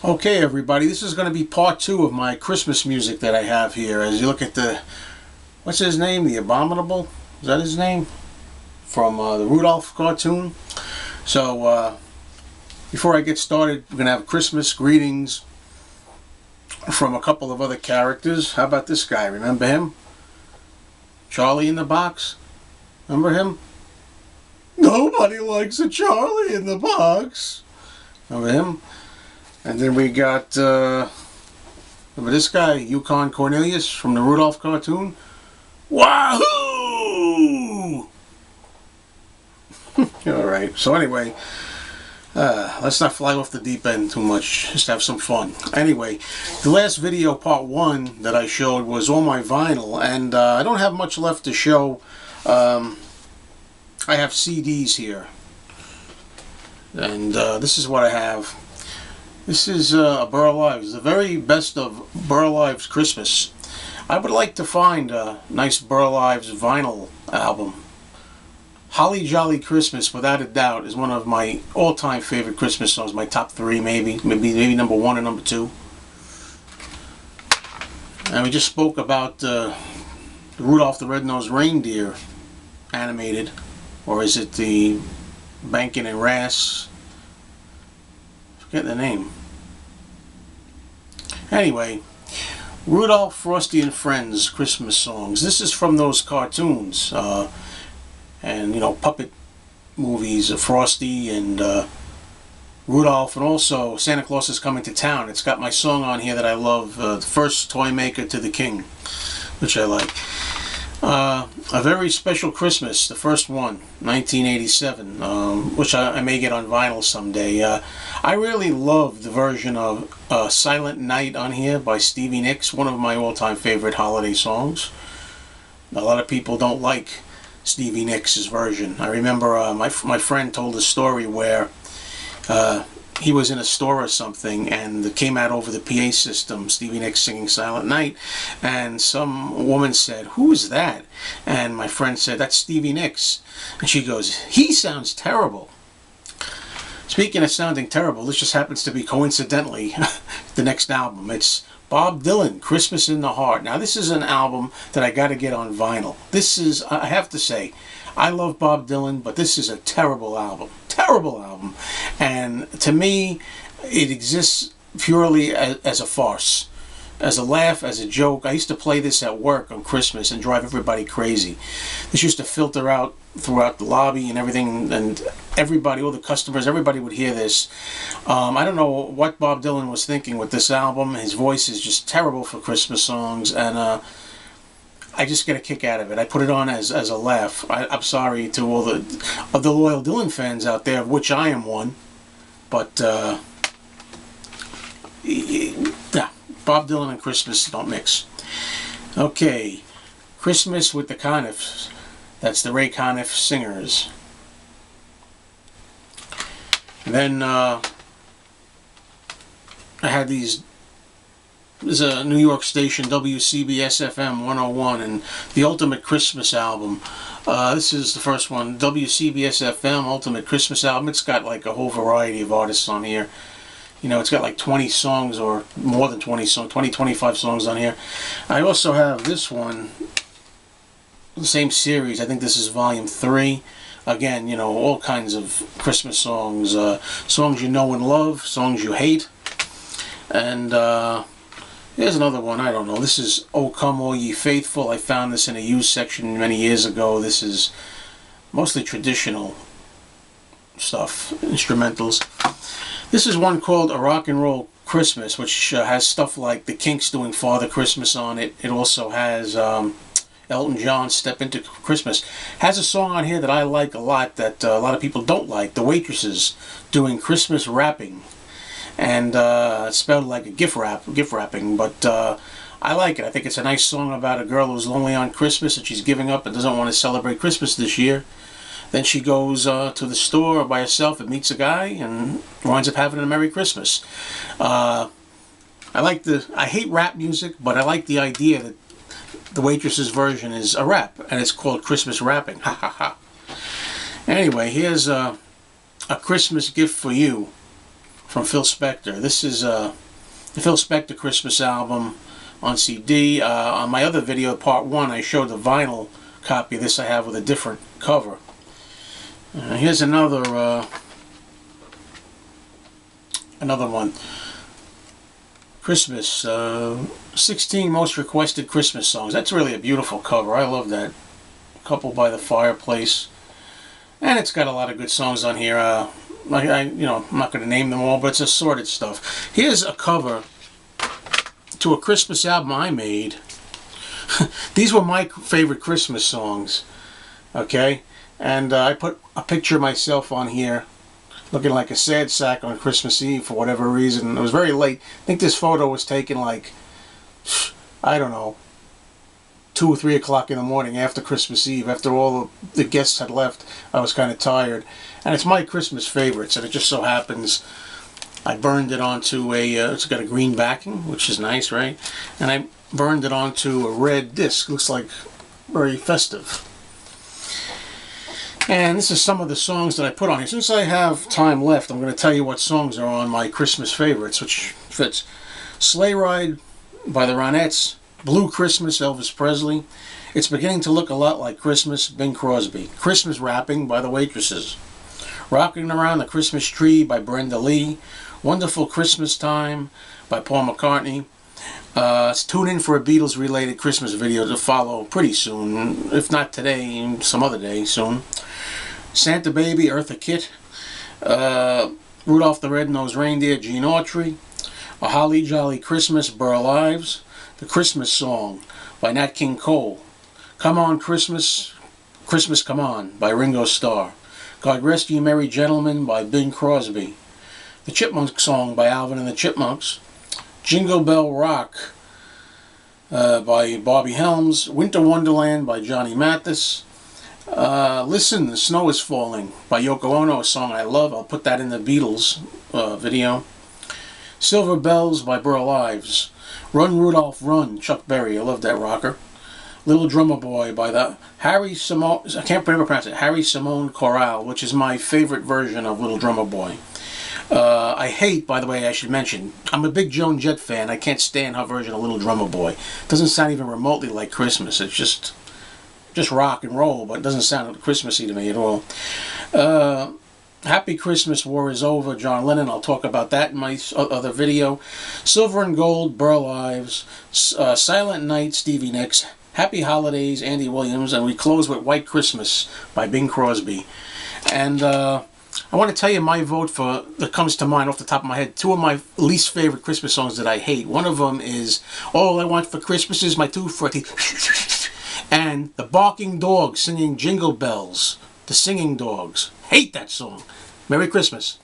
Okay, everybody, this is going to be part 2 of my Christmas music that I have here. As you look at the, what's his name? The Abominable? Is that his name? From the Rudolph cartoon. So, before I get started, we're going to have Christmas greetings from a couple of other characters. How about this guy? Remember him? Charlie in the Box? Remember him? Nobody likes a Charlie in the Box. Remember him? And then we got, remember this guy, Yukon Cornelius from the Rudolph cartoon? Wahoo! Alright, so anyway, let's not fly off the deep end too much, just have some fun. Anyway, the last video, part 1, that I showed was all my vinyl, and I don't have much left to show. I have CDs here, and this is what I have. This is Burl Ives, the very best of Burl Ives Christmas. I would like to find a nice Burl Ives vinyl album. Holly Jolly Christmas, without a doubt, is one of my all-time favorite Christmas songs. My top 3, maybe number 1 and number 2. And we just spoke about Rudolph the Red-Nosed Reindeer animated, or is it the Bankin' and Rass? Forget the name. Anyway, Rudolph, Frosty and Friends Christmas songs. This is from those cartoons and, you know, puppet movies of Frosty and Rudolph, and also Santa Claus is Coming to Town. It's got my song on here that I love, The First Toy Maker to the King, which I like. A Very Special Christmas, the first one, 1987, which I may get on vinyl someday. I really love the version of Silent Night on here by Stevie Nicks, one of my all-time favorite holiday songs. A lot of people don't like Stevie Nicks' version. I remember my friend told a story where he was in a store or something, and it came out over the PA system, Stevie Nicks singing Silent Night, and some woman said, "Who is that?" And my friend said, "That's Stevie Nicks." And she goes, "He sounds terrible." Speaking of sounding terrible, this just happens to be coincidentally the next album. It's Bob Dylan, Christmas in the Heart. Now this is an album that I got to get on vinyl. This is, I have to say, I love Bob Dylan, but this is a terrible album. Terrible album. And to me, it exists purely as a farce, as a laugh, as a joke. I used to play this at work on Christmas and drive everybody crazy. This used to filter out throughout the lobby and everything, and everybody, all the customers, everybody would hear this. I don't know what Bob Dylan was thinking with this album. His voice is just terrible for Christmas songs, and I just get a kick out of it. I put it on as a laugh. I'm sorry to all the loyal Dylan fans out there, of which I am one. But yeah, Bob Dylan and Christmas don't mix. Okay, Christmas with the Conniffs. That's the Ray Conniff Singers. And then I had these. There's a New York station, WCBS FM 101, and the Ultimate Christmas Album. This is the first one, WCBS FM Ultimate Christmas Album. It's got like a whole variety of artists on here. You know, it's got like 20 songs, or more than 20 songs, 25 songs on here. I also have this one, the same series. I think this is volume 3. Again, you know, all kinds of Christmas songs. Songs you know and love, songs you hate. And here's another one, I don't know. This is "O Come All Ye Faithful." I found this in a used section many years ago. This is mostly traditional stuff, instrumentals. This is one called "A Rock and Roll Christmas," which has stuff like the Kinks doing "Father Christmas" on it. It also has Elton John, "Step Into Christmas." Has a song on here that I like a lot that a lot of people don't like. The Waitresses doing "Christmas Wrapping." And it's spelled like a gift wrapping, but I like it. I think it's a nice song about a girl who's lonely on Christmas and she's giving up and doesn't want to celebrate Christmas this year. Then she goes to the store by herself and meets a guy and winds up having a Merry Christmas. I hate rap music, but I like the idea that the Waitress's version is a rap, and it's called Christmas Wrapping. Ha ha ha. Anyway, here's a Christmas Gift for You from Phil Spector. This is the Phil Spector Christmas album on CD. On my other video, part 1, I showed the vinyl copy of this I have with a different cover. Here's another one. Christmas, 16 most requested Christmas songs. That's really a beautiful cover. I love that. Couple by the fireplace, and it's got a lot of good songs on here. I'm not going to name them all, but it's assorted stuff. Here's a cover to a Christmas album I made. These were my favorite Christmas songs. Okay, and I put a picture of myself on here, looking like a sad sack on Christmas Eve for whatever reason. It was very late. I think this photo was taken like, I don't know, 2 or 3 o'clock in the morning after Christmas Eve, after all the guests had left. I was kind of tired, and it's my Christmas favorites, and it just so happens I burned it onto a, it's got a green backing, which is nice, right? And I burned it onto a red disc. Looks like very festive. And this is some of the songs that I put on here. Since I have time left, I'm going to tell you what songs are on my Christmas favorites, which fits. Sleigh Ride by the Ronettes, Blue Christmas, Elvis Presley, It's Beginning to Look a Lot Like Christmas, Bing Crosby, Christmas Wrapping by the Waitresses, Rocking Around the Christmas Tree by Brenda Lee, Wonderful Christmas Time by Paul McCartney. Tune in for a Beatles-related Christmas video to follow pretty soon, if not today, some other day soon. Santa Baby, Eartha Kitt, Rudolph the Red-Nosed Reindeer, Gene Autry, A Holly Jolly Christmas, Burl Ives, The Christmas Song by Nat King Cole, Come On Christmas, Christmas Come On by Ringo Starr, God Rest Ye Merry Gentlemen by Bing Crosby, The Chipmunk Song by Alvin and the Chipmunks, Jingle Bell Rock by Bobby Helms, Winter Wonderland by Johnny Mathis, Listen, the Snow is Falling by Yoko Ono, a song I love. I'll put that in the Beatles video. Silver Bells by Burl Ives, Run Rudolph Run, Chuck Berry, I love that rocker. Little Drummer Boy by the Harry Simone, I can't pronounce it, Harry Simone Chorale, which is my favorite version of Little Drummer Boy. I hate, by the way, I should mention, I'm a big Joan Jett fan. I can't stand her version of Little Drummer Boy. It doesn't sound even remotely like Christmas. It's just rock and roll, but it doesn't sound Christmassy to me at all. Happy Christmas, War is Over, John Lennon. I'll talk about that in my other video. Silver and Gold, Burl Ives. Silent Night, Stevie Nicks. Happy Holidays, Andy Williams. And we close with White Christmas by Bing Crosby. And I want to tell you my vote for, that comes to mind off the top of my head, 2 of my least favorite Christmas songs that I hate. One of them is All I Want for Christmas Is My Tooth and the Barking Dogs singing Jingle Bells. The Singing Dogs. Hate that song. Merry Christmas.